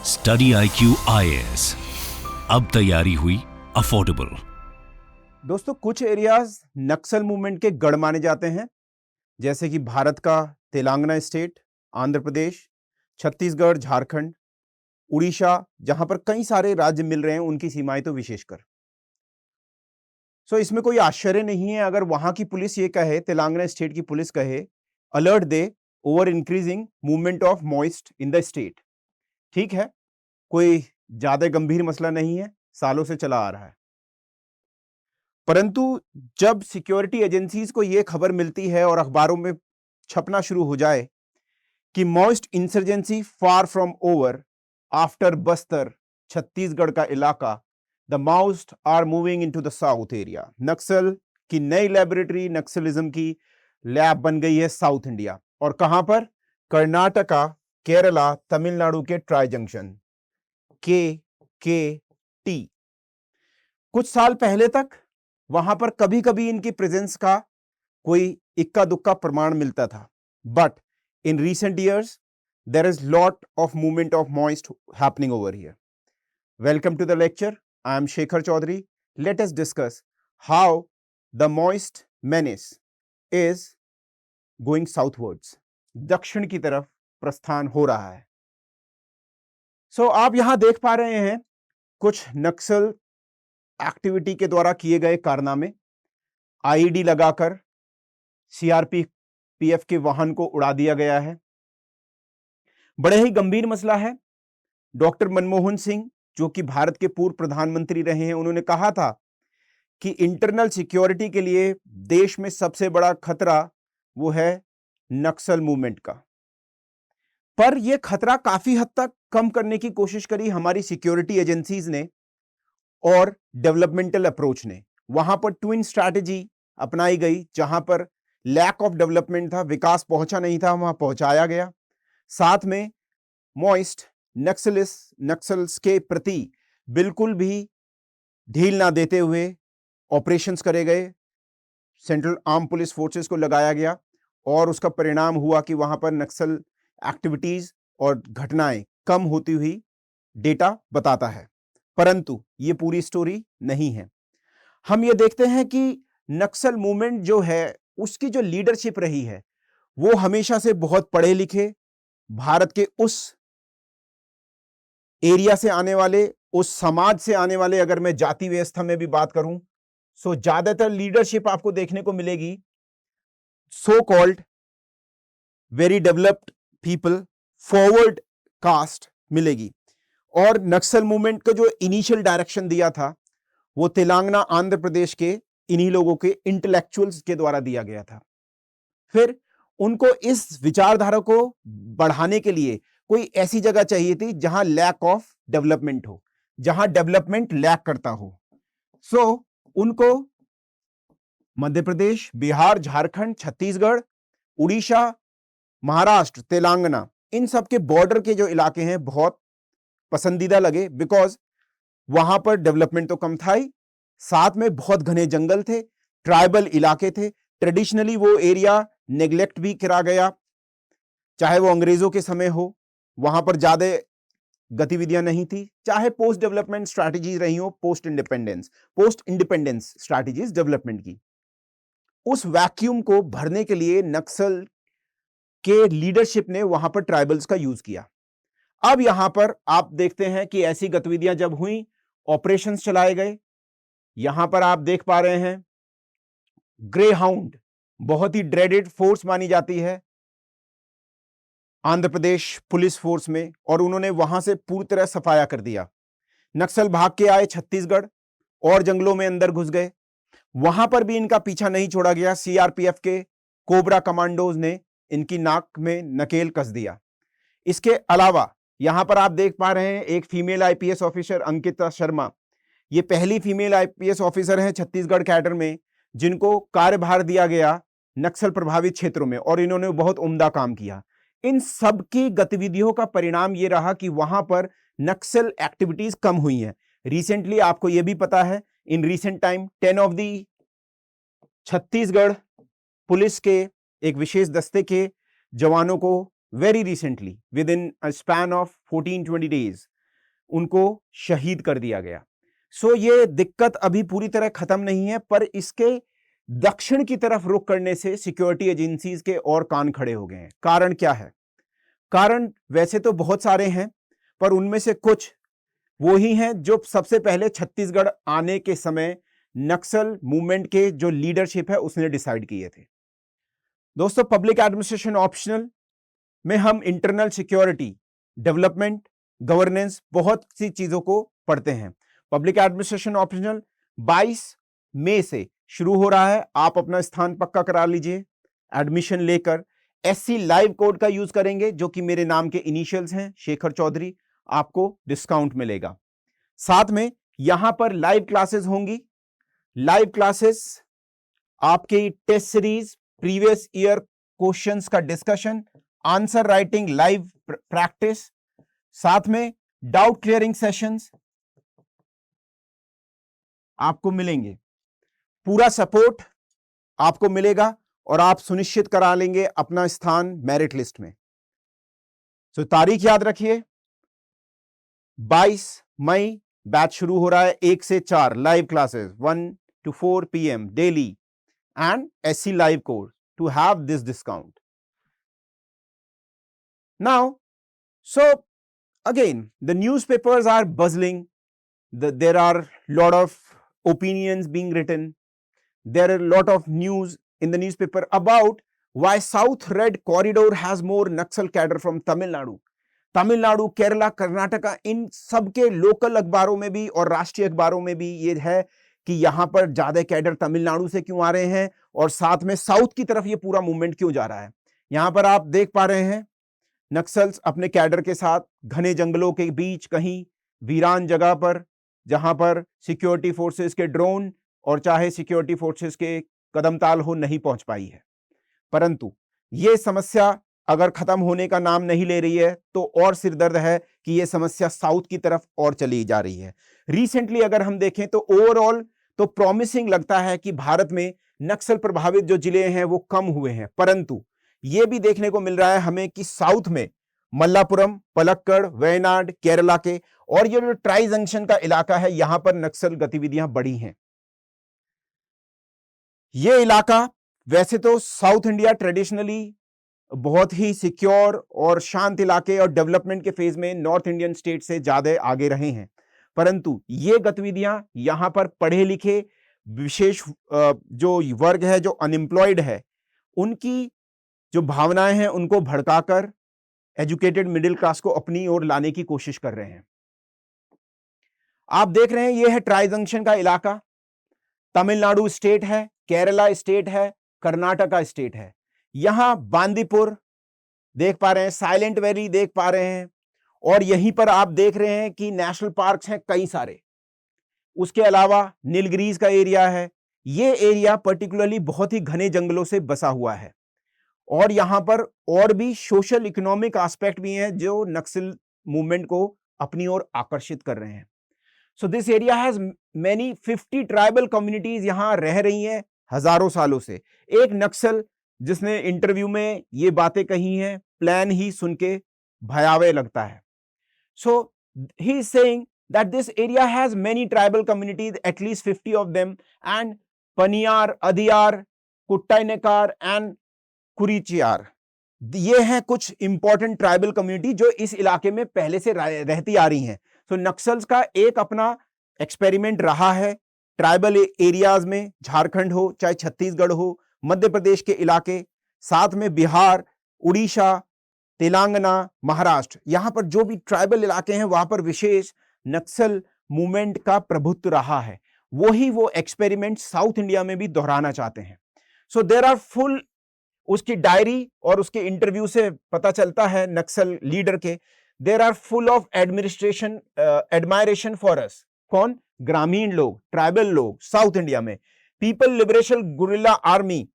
Study IQ IAS, अब तैयारी हुई अफोर्डेबल। दोस्तों, कुछ एरियाज नक्सल मूवमेंट के गढ़ माने जाते हैं, जैसे कि भारत का तेलंगाना स्टेट, आंध्र प्रदेश, छत्तीसगढ़, झारखंड, उड़ीसा, जहां पर कई सारे राज्य मिल रहे हैं, उनकी सीमाएं तो विशेषकर। इसमें कोई आश्चर्य नहीं है अगर वहां की पुलिस ये कहे, तेलंगाना स्टेट की पुलिस कहे, alert they over increasing movement of moist in the state. ठीक है, कोई ज्यादा गंभीर मसला नहीं है, सालों से चला आ रहा है। परंतु जब सिक्योरिटी एजेंसीज को यह खबर मिलती है और अखबारों में छपना शुरू हो जाए कि Maoist insurgency far from over after Bastar, Chhattisgarh का इलाका, the Maoist are moving into the south area. Naxal की नई लेबोरेटरी, नक्सलिज्म की लैब बन गई है साउथ इंडिया। और कहां पर? कर्नाटका, केरला, तमिलनाडु के ट्राई जंक्शन, KKT। कुछ साल पहले तक वहां पर कभी कभी इनकी प्रेजेंस का कोई इक्का दुक्का प्रमाण मिलता था, but in recent years there is lot of movement of moist happening over here. Welcome to the lecture. I am Shekhar Chaudhary. Let us discuss how the moist menace is going southwards. दक्षिण की तरफ प्रस्थान हो रहा है। आप यहां देख पा रहे हैं कुछ नक्सल एक्टिविटी के द्वारा किए गए कारनामे। IED लगाकर CRPF के वाहन को उड़ा दिया गया है। बड़े ही गंभीर मसला है। डॉक्टर मनमोहन सिंह, जो कि भारत के पूर्व प्रधानमंत्री रहे हैं, उन्होंने कहा था कि इंटरनल सिक्योरिटी के लिए देश में सबसे बड़ा खतरा वो है नक्सल मूवमेंट का। पर यह खतरा काफी हद तक कम करने की कोशिश करी हमारी सिक्योरिटी एजेंसीज ने और डेवलपमेंटल अप्रोच ने। वहां पर ट्विन स्ट्रैटेजी अपनाई गई, जहां पर लैक ऑफ डेवलपमेंट था, विकास पहुंचा नहीं था, वहां पहुंचाया गया। साथ में मॉइस्ट नक्सल्स के प्रति बिल्कुल भी ढील ना देते हुए ऑपरेशंस करे गए, सेंट्रल आर्म पुलिस फोर्सेस को लगाया गया और उसका परिणाम हुआ कि वहां पर नक्सल एक्टिविटीज और घटनाएं कम होती हुई डेटा बताता है। परंतु ये पूरी स्टोरी नहीं है। हम ये देखते हैं कि नक्सल मूवमेंट जो है, उसकी जो लीडरशिप रही है, वो हमेशा से बहुत पढ़े लिखे, भारत के उस एरिया से आने वाले, उस समाज से आने वाले, अगर मैं जाति व्यवस्था में भी बात करूं, ज्यादातर लीडरशिप आपको देखने को मिलेगी so called very developed people, forward caste मिलेगी। और नक्सल मूवमेंट का जो इनिशियल डायरेक्शन दिया था, वो तेलंगाना, आंध्र प्रदेश के इन्हीं लोगों के इंटेलेक्चुअल्स के द्वारा दिया गया था। फिर उनको इस विचारधारा को बढ़ाने के लिए कोई ऐसी जगह चाहिए थी जहां लैक ऑफ डेवलपमेंट हो, जहां डेवलपमेंट लैक करता हो। उनको मध्य प्रदेश, बिहार, झारखंड, छत्तीसगढ़, उड़ीसा, महाराष्ट्र, तेलंगाना, इन सब के बॉर्डर के जो इलाके हैं बहुत पसंदीदा लगे, बिकॉज वहां पर डेवलपमेंट तो कम था ही, साथ में बहुत घने जंगल थे, ट्राइबल इलाके थे। ट्रेडिशनली वो एरिया नेग्लेक्ट भी करा गया, चाहे वो अंग्रेजों के समय हो, वहां पर ज्यादा गतिविधियां नहीं थी, चाहे पोस्ट डेवलपमेंट स्ट्रैटेजीज रही हो, पोस्ट इंडिपेंडेंस स्ट्रैटेजीज डेवलपमेंट की। उस वैक्यूम को भरने के लिए नक्सल के लीडरशिप ने वहां पर ट्राइबल्स का यूज किया। अब यहां पर आप देखते हैं कि ऐसी गतिविधियां जब हुई, ऑपरेशंस चलाए गए। यहां पर आप देख पा रहे हैं ग्रे हाउंड बहुत ही ड्रेडेड फोर्स मानी जाती है आंध्र प्रदेश पुलिस फोर्स में, और उन्होंने वहां से पूरी तरह सफाया कर दिया। नक्सल भाग के आए छत्तीसगढ़ और जंगलों में अंदर घुस गए, वहां पर भी इनका पीछा नहीं छोड़ा गया। CRPF के कोबरा कमांडोज ने इनकी नाक में नकेल कस दिया। इसके अलावा यहां पर आप देख पा रहे हैं एक female IPS officer, Ankita Sharma. ये पहली फीमेल IPS ऑफिसर हैं छत्तीसगढ़ कैडर में जिनको कार्यभार दिया गया नक्सल प्रभावित क्षेत्रों में, और इन्होंने बहुत उम्दा काम किया। इन सब की गतिविधियों का परिणाम यह रहा कि वहां पर नक्सल एक्टिविटीज कम हुई हैं। रिसेंटली आपको यह भी पता है, in recent time 10 of the Chhattisgarh police के एक विशेष दस्ते के जवानों को very recently, with in a span of 14-20 days, उनको शहीद कर दिया गया। सो ये दिक्कत अभी पूरी तरह खत्म नहीं है, पर इसके दक्षिण की तरफ रुख करने से सिक्योरिटी एजेंसीज के और कान खड़े हो गए हैं। कारण क्या है? कारण वैसे तो बहुत सारे हैं, पर उनमें से कुछ वो ही हैं जो सबसे पहले छत्तीसगढ़ आने के समय नक्सल मूवमेंट के जो लीडरशिप है उसने डिसाइड किए थे। दोस्तों, पब्लिक एडमिनिस्ट्रेशन ऑप्शनल में हम इंटरनल सिक्योरिटी, डेवलपमेंट, गवर्नेंस, बहुत सी चीजों को पढ़ते हैं। पब्लिक एडमिनिस्ट्रेशन ऑप्शनल 22 मई से शुरू हो रहा है। आप अपना स्थान पक्का करा लीजिए एडमिशन लेकर। एससी लाइव कोड का यूज करेंगे, जो कि मेरे नाम के इनिशियल्स हैं, शेखर चौधरी, आपको डिस्काउंट मिलेगा। साथ में यहां पर लाइव क्लासेस होंगी। लाइव क्लासेस आपकी test series, previous year questions का discussion, answer writing live practice, साथ में डाउट क्लियरिंग सेशंस आपको मिलेंगे। पूरा सपोर्ट आपको मिलेगा और आप सुनिश्चित करा लेंगे अपना स्थान मेरिट लिस्ट में। तो तारीख याद रखिए, 22 मई बैच शुरू हो रहा है। 1 से 4 live classes 1 to 4 PM daily and SC live course to have this discount. Now, so again, the newspapers are buzzing. There are lot of opinions being written. There are a lot of news in the newspaper about why South Red Corridor has more Naxal cadre from Tamil Nadu. Tamil Nadu, Kerala, Karnataka, इन सबके local अखबारों में भी और राष्ट्रीय अखबारों में भी ये है कि यहां पर ज्यादा कैडर तमिलनाडु से क्यों आ रहे हैं और साथ में साउथ की तरफ ये पूरा मूवमेंट क्यों जा रहा है। यहां पर आप देख पा रहे हैं नक्सल्स अपने कैडर के साथ घने जंगलों के बीच कहीं वीरान जगह पर, जहां पर सिक्योरिटी फोर्सेस के ड्रोन और चाहे सिक्योरिटी फोर्सेस के कदमताल हो नहीं पहुंच पाई है। परंतु यह समस्या अगर खत्म होने का नाम नहीं ले रही है तो और सिरदर्द है कि यह समस्या साउथ की तरफ और चली जा रही है। रिसेंटली अगर हम देखें तो ओवरऑल तो प्रॉमिसिंग लगता है कि भारत में नक्सल प्रभावित जो जिले हैं वो कम हुए हैं, परंतु यह भी देखने को मिल रहा है हमें कि साउथ में मल्लापुरम, पलक्कड़, वयनाड, केरला के और ये जो ट्राई जंक्शन का इलाका है यहां पर नक्सल गतिविधियां बढ़ी हैं। यह इलाका वैसे तो साउथ इंडिया ट्रेडिशनली बहुत ही सिक्योर और शांत इलाके और डेवलपमेंट के फेज में नॉर्थ इंडियन स्टेट से ज्यादा आगे रहे हैं, परंतु ये गतिविधियां यहां पर पढ़े लिखे विशेष जो वर्ग है, जो अनएम्प्लॉयड है, उनकी जो भावनाएं हैं उनको भड़काकर एजुकेटेड मिडिल क्लास को अपनी ओर लाने की कोशिश कर रहे हैं। आप देख रहे हैं यह है ट्राई जंक्शन का इलाका। तमिलनाडु स्टेट है, केरला स्टेट है, कर्नाटका स्टेट है। यहां बांदीपुर देख पा रहे हैं, साइलेंट वैली देख पा रहे हैं और यहीं पर आप देख रहे हैं कि नेशनल पार्क्स हैं कई सारे। उसके अलावा नीलगिरीज का एरिया है। यह एरिया पर्टिकुलरली बहुत ही घने जंगलों से बसा हुआ है और यहां पर और भी सोशल इकोनॉमिक एस्पेक्ट भी हैं जो नक्सल मूवमेंट को अपनी ओर आकर्षित कर रहे हैं। So this area has many 50 tribal communities यहां रह रही हैं हजारों सालों से। एक नक्सल जिसने इंटरव्यू में ये बातें कही हैं, प्लान ही सुन के भयावह लगता है। So he is saying that this area has many tribal communities, at least 50 of them, and Paniyar, Adiyar, Kattunaikar and Kurichiyar, ये हैं कुछ इंपॉर्टेंट ट्राइबल कम्युनिटी जो इस इलाके में पहले से रहती आ रही हैं। सो नक्सल्स का एक अपना एक्सपेरिमेंट रहा है ट्राइबल एरियाज में, झारखंड हो चाहे छत्तीसगढ़ हो, मध्य प्रदेश के इलाके, साथ में बिहार, उड़ीसा, तेलंगाना, महाराष्ट्र, यहां पर जो भी ट्राइबल इलाके हैं वहां पर विशेष नक्सल मूवमेंट का प्रभुत्व रहा है। वही वो एक्सपेरिमेंट साउथ इंडिया में भी दोहराना चाहते हैं। सो देयर आर फुल, उसकी डायरी और उसके इंटरव्यू से पता चलता है नक्सल लीडर के, there are full of administration admiration for us. कौन? ग्रामीण लोग, ट्राइबल लोग साउथ इंडिया में। पीपल लिबरेशन गुरिल्ला आर्मी,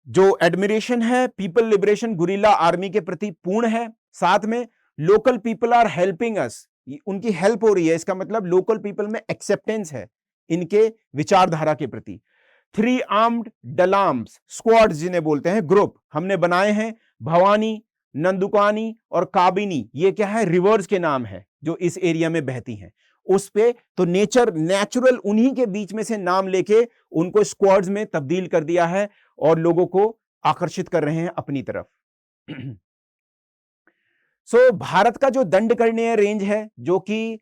जो एडमिरेशन है पीपल लिबरेशन गुरिल्ला आर्मी के प्रति पूर्ण है। साथ में local people are helping us, उनकी हेल्प हो रही है, इसका मतलब लोकल पीपल में एक्सेप्टेंस है इनके विचारधारा के प्रति। 3 आर्म्ड डलाम्स स्क्वाड्स जिन्हें बोलते हैं, ग्रुप हमने बनाए हैं, भवानी, नंदुकानी और काबिनी, ये क्या है? रिवर्स के नाम है। जो इस एरिया में बहती हैं उस पे, तो नेचुरल उन्हीं के बीच में से नाम लेके उनको स्क्वाड्स में तब्दील कर दिया है और लोगों को आकर्षित कर रहे हैं अपनी तरफ। भारत का जो दंडकर्णीय रेंज है, जो कि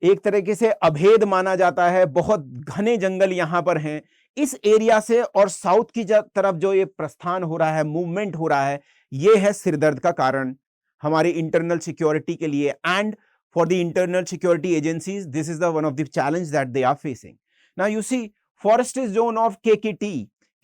एक तरीके से अभेद माना जाता है, बहुत घने जंगल यहां पर हैं, इस एरिया से और साउथ की तरफ जो ये प्रस्थान हो रहा है, मूवमेंट हो रहा है, ये है सिरदर्द का कारण हमारी इंटरनल सिक्योरिटी के लिए। And for the internal security agencies, this is the one of the challenge that they are facing. Now you see, forest zone of KKT,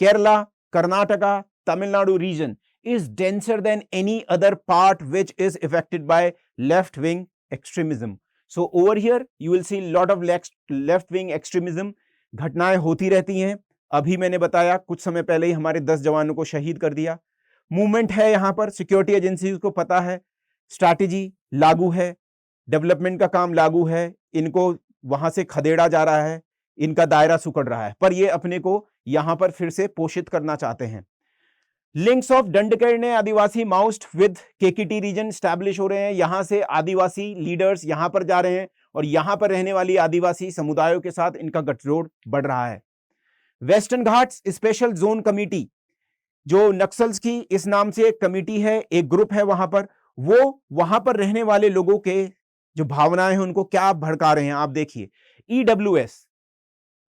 Kerala, Karnataka, Tamil Nadu region is denser than any other part which is affected by left wing extremism. So over here you will see lot of left wing extremism. घटनाएं होती रहती हैं। अभी मैंने बताया कुछ समय पहले ही हमारे 10 जवानों को शहीद कर दिया। मूवमेंट है यहां पर, सिक्योरिटी एजेंसीज को पता है, स्ट्रैटेजी लागू है, डेवलपमेंट का काम लागू है, इनको वहां से खदेड़ा जा रहा है, इनका दायरा सुकड़ रहा है, पर ये अपने को यहां पर फिर से पोषित करना चाहते हैं। Links of Dandakaranya Adivasi Maoist with KKT region establish हो रहे हैं। यहां से आदिवासी लीडर्स यहां पर जा रहे हैं और यहां पर रहने वाली आदिवासी समुदायों के साथ इनका गठजोड़ बढ़ रहा है। Western Ghats special zone committee, जो नक्सल्स की इस नाम से एक कमेटी है, एक ग्रुप है वहां पर, वो वहां पर रहने वाले लोगों के जो भावनाएं हैं उनको क्या भड़का रहे हैं आप देखिए। EWS,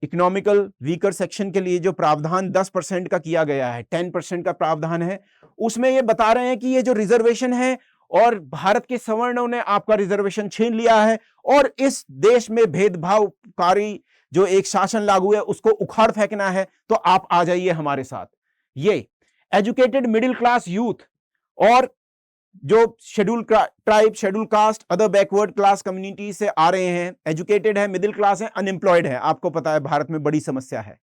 इकोनॉमिकल वीकर सेक्शन के लिए जो प्रावधान 10% का किया गया है, 10% का प्रावधान है, उसमें ये बता रहे हैं कि ये जो रिजर्वेशन है और भारत के सवर्णों ने आपका रिजर्वेशन छीन लिया है और इस देश में भेदभावकारी जो एक शासन लागू है उसको उखाड़ फेंकना है, तो आप आ जाइए हमारे साथ। ये एजुकेटेड मिडिल क्लास यूथ और जो schedule tribe, schedule caste, other backward class community से आ रहे हैं, एजुकेटेड है, मिडिल क्लास है, अनएम्प्लॉयड है, आपको पता है भारत में बड़ी समस्या है,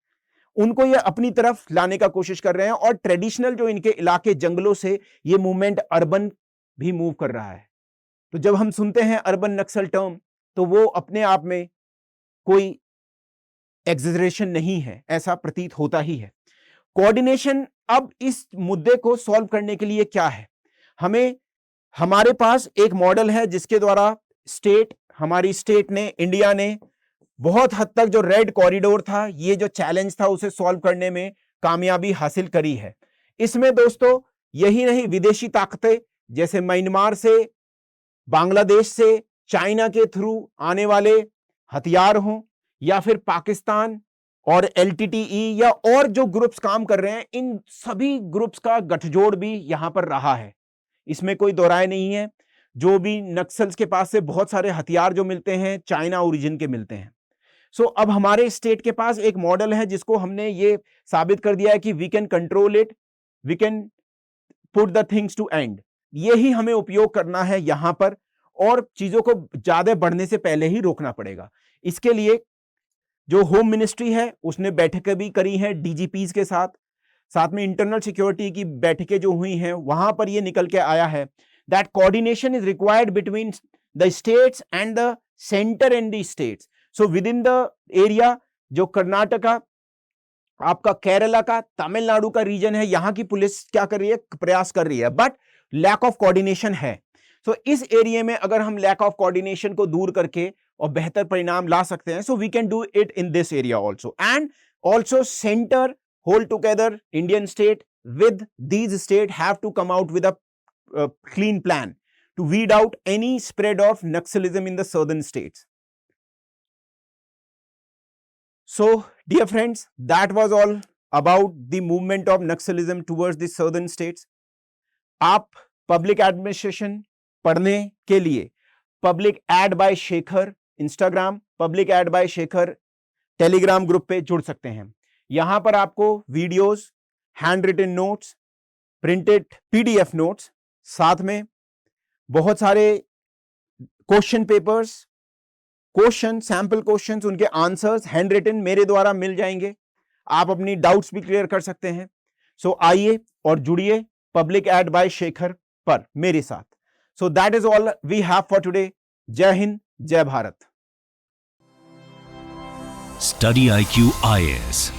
उनको ये अपनी तरफ लाने का कोशिश कर रहे हैं। और ट्रेडिशनल जो इनके इलाके जंगलों से ये मूवमेंट अर्बन भी मूव कर रहा है। तो जब हम सुनते हैं अर्बन नक्सल टर्म, तो वो अपने आप में कोई एग्जैजरेशन नहीं है, ऐसा प्रतीत होता ही है। कोऑर्डिनेशन, अब इस मुद्दे को सॉल्व करने के लिए क्या है, हमारे पास एक मॉडल है जिसके द्वारा हमारी स्टेट ने, इंडिया ने बहुत हद तक जो रेड कॉरिडोर था, ये जो चैलेंज था, उसे सॉल्व करने में कामयाबी हासिल करी है। इसमें दोस्तों यही नहीं, विदेशी ताकतें जैसे म्यांमार से, बांग्लादेश से, चाइना के थ्रू आने वाले हथियार हों, या फिर पाकिस्तान और LTTE या और जो ग्रुप्स काम कर रहे हैं, इन सभी ग्रुप्स का गठजोड़ भी यहां पर रहा है, इसमें कोई दो राय नहीं है। जो भी नक्सल्स के पास से बहुत सारे हथियार जो मिलते हैं, चाइना ओरिजिन के मिलते हैं। अब हमारे स्टेट के पास एक मॉडल है जिसको हमने ये साबित कर दिया है कि we can control it, we can put the things to end. यही हमें उपयोग करना है यहां पर, और चीजों को ज्यादा बढ़ने से पहले ही रोकना पड़ेगा। इसके लिए जो होम मिनिस्ट्री है उसने बैठकें भी करी हैं DGPs के साथ में इंटरनल सिक्योरिटी की बैठकें जो हुई हैं, वहां पर ये निकल के आया है that coordination is required between the states and the centre and the states. So with in the area, जो कर्नाटका, आपका केरला का, तमिलनाडु का रीजन है, यहां की पुलिस क्या कर रही है, प्रयास कर रही है, बट लैक ऑफ कोऑर्डिनेशन है। इस एरिया में अगर हम लैक ऑफ कोऑर्डिनेशन को दूर करके और बेहतर परिणाम ला सकते हैं, so we can do it in this area also. And also centre hold together Indian state with these state have to come out with a clean plan to weed out any spread of Naxalism in the southern states. So dear friends, that was all about the movement of Naxalism towards the southern states. आप public administration पढ़ने के लिए public ad by Shekhar Instagram, public ad by Shekhar Telegram group पे जुड़ सकते हैं। यहां पर आपको videos, hand written notes, printed PDF notes, साथ में बहुत सारे क्वेश्चन पेपर्स, सैंपल क्वेश्चंस, उनके आंसर्स हैंड रिटन मेरे द्वारा मिल जाएंगे। आप अपनी डाउट्स भी क्लियर कर सकते हैं। आइए और जुड़िए पब्लिक एड बाय शेखर पर मेरे साथ। That is all we have for today. जय हिंद, जय भारत। स्टडी IQ IAS,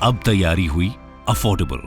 अब तैयारी हुई अफोर्डेबल।